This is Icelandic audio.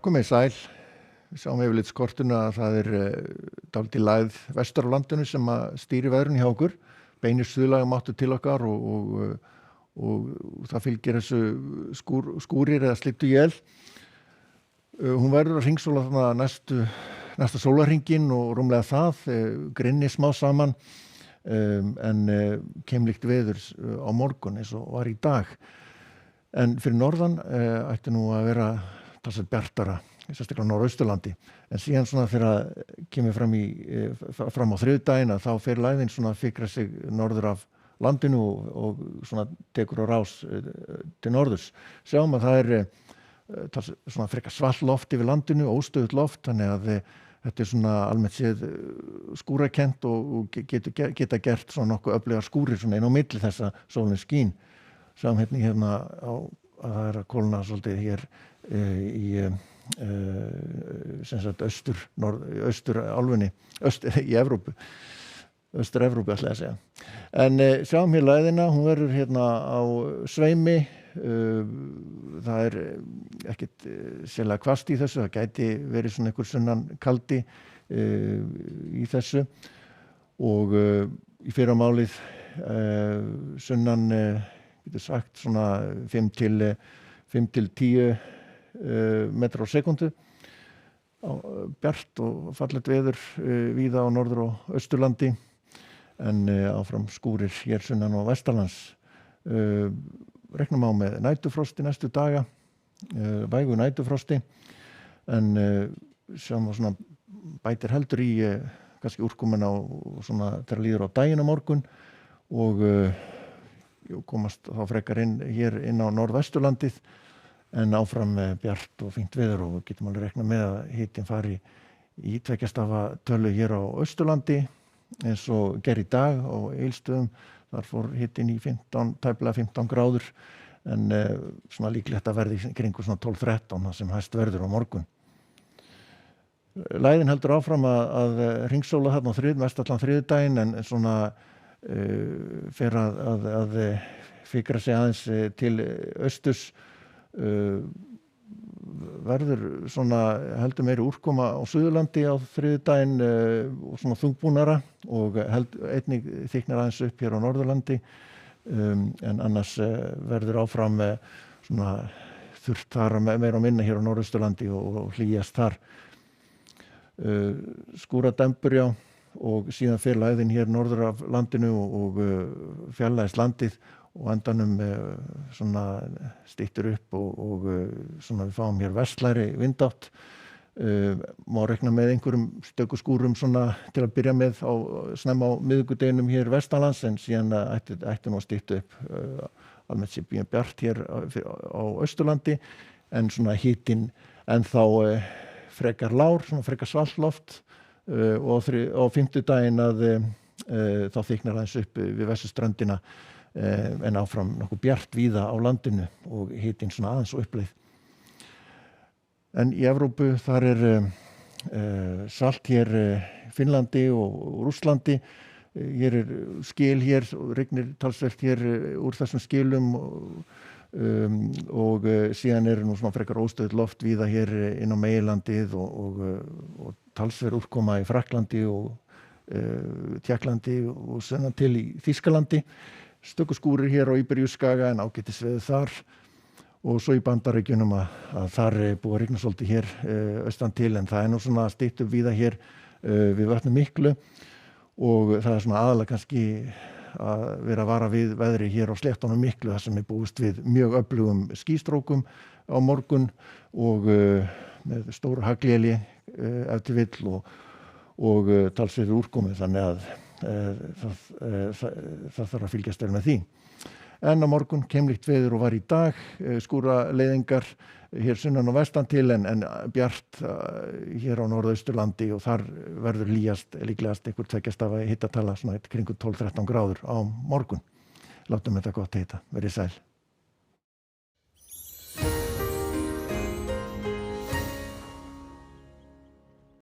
Komið sæl. Við sjáum yfirlitskortinu að það dálítið lægð vestur á landinu sem að stýri veðrinu hjá okkur. Beinir suðlægum áttu til okkar og það fylgir þessu skúrir eða slydduél. Hún verður að hringsóla þarna næsta sólarhringinn og rúmlega það, grynni smá saman, en keimlíkt veður á morgun eins og var í dag. En fyrir norðan ætti nú að vera talsvert bjartara, sérstaklega á Norðausturlandi. En síðan svona þegar kemur fram á þriðjudaginn að þá fer lægðin svona að fikra sig norður af landinu og svona tekur á rás til norðurs. Sjáum að það svona frekar svalt loft yfir landinu, óstöðugt loft, þannig að þetta svona almennt séð skúrakennt og geta gert svona nokkuð öflugar skúrir svona inn á milli þessa sólin skín. Sjáum hérna að það að kólna svolítið hér í sem sagt austur álfunni, í Evrópu. Austur-Evrópu ætla ég að segja. En sjáum hér lægðina, hún verður hérna á sveimi. Það ekkert sérlega hvasst í þessu, það gæti verið svona einhver sunnan kaldi í þessu og í fyrramálið sunnan getur sagt svona 5 til 10 metrar á sekúndu. Bjart og fallegt veður víða á norður- og austurlandi en áfram skúrir hér sunnan og vestanlands. Regnum á með næturfrosti næstu daga, vægu næturfrosti, en sjáum að svona bætir heldur í kannski úrkomuna og svona þegar líður á daginn á morgun og komast þá frekar hér inn á norðvesturlandið en áfram bjart og fínt veður og getum alveg reknað með að hitinn fari í 2 stafa tölu hér á Austurlandi eins og ger í dag á Egilsstöðum. Þar fór hitinn í tæplega 15 gráður en svona líklegt að verði kringu svona 12-13 það sem hæst verður á morgun. Lægðin heldur áfram að hringsóla þarna á mestallan þriðjudaginn en svona fer að fikra sig aðeins til austurs. Verður svona heldur meiri úrkoma á Suðurlandi á þriðjudaginn og svona þungbúnara og einnig þykknar aðeins upp hér á Norðurlandi en annars verður áfram svona þurrt þar meira og minna hér á Norðausturlandi og hlýjast þar. Skúradembur já og síðan fer lægðin hér norður af landinu og fjarlægist landið og endanum svona styttur upp og svona við fáum hér vestlæri vindátt. Má rekna með einhverjum stöku skúrum svona til að byrja með snemma á miðvikudeginum hér vestanlands en síðan ætti nú að stytta upp almennt sé bjart hér á Austurlandi en svona hitinn ennþá frekar lár, svona frekar svalt loft og á fimmtudaginn að þá þykknar aðeins upp við vesturströndina en áfram nokkuð bjart víða á landinu og hitinn svona aðeins og uppleið. En í Evrópu þar salt hér Finnlandi og Rússlandi. Hér skil hér og rignir talsvert hér úr þessum skilum og síðan nú svona frekar óstöðugt loft víða hér inn á meginlandið og talsverð úrkoma í Frakklandi og Tékklandi og sunnan til í Þýskalandi. Stöku skúrir hér á Íberíuskaga en ágætis veður þar og svo í Bandaríkjunum að þar búið að rigna svolítið hér austan til en það nú svona stytt upp víða hér við Vatni Miklu og það svona aðalega kannski að vera að vara við veðri hér á Sléttunum Miklu þar sem búist við mjög öflugum skýstrókum á morgun og með stóru hagléli ef til vill og talsverð úrkomu þannig að það þarf að fylgjast vel með því. En á morgun keimlíkt veður og var í dag, skúraleiðingar hér sunnan og vestan til en bjart hér á Norðausturlandi og þar verður líklegast einhver 2 stafa hittatala svona kringu 12-13 gráður á morgun. Látum þetta gott heita. Verið sæl.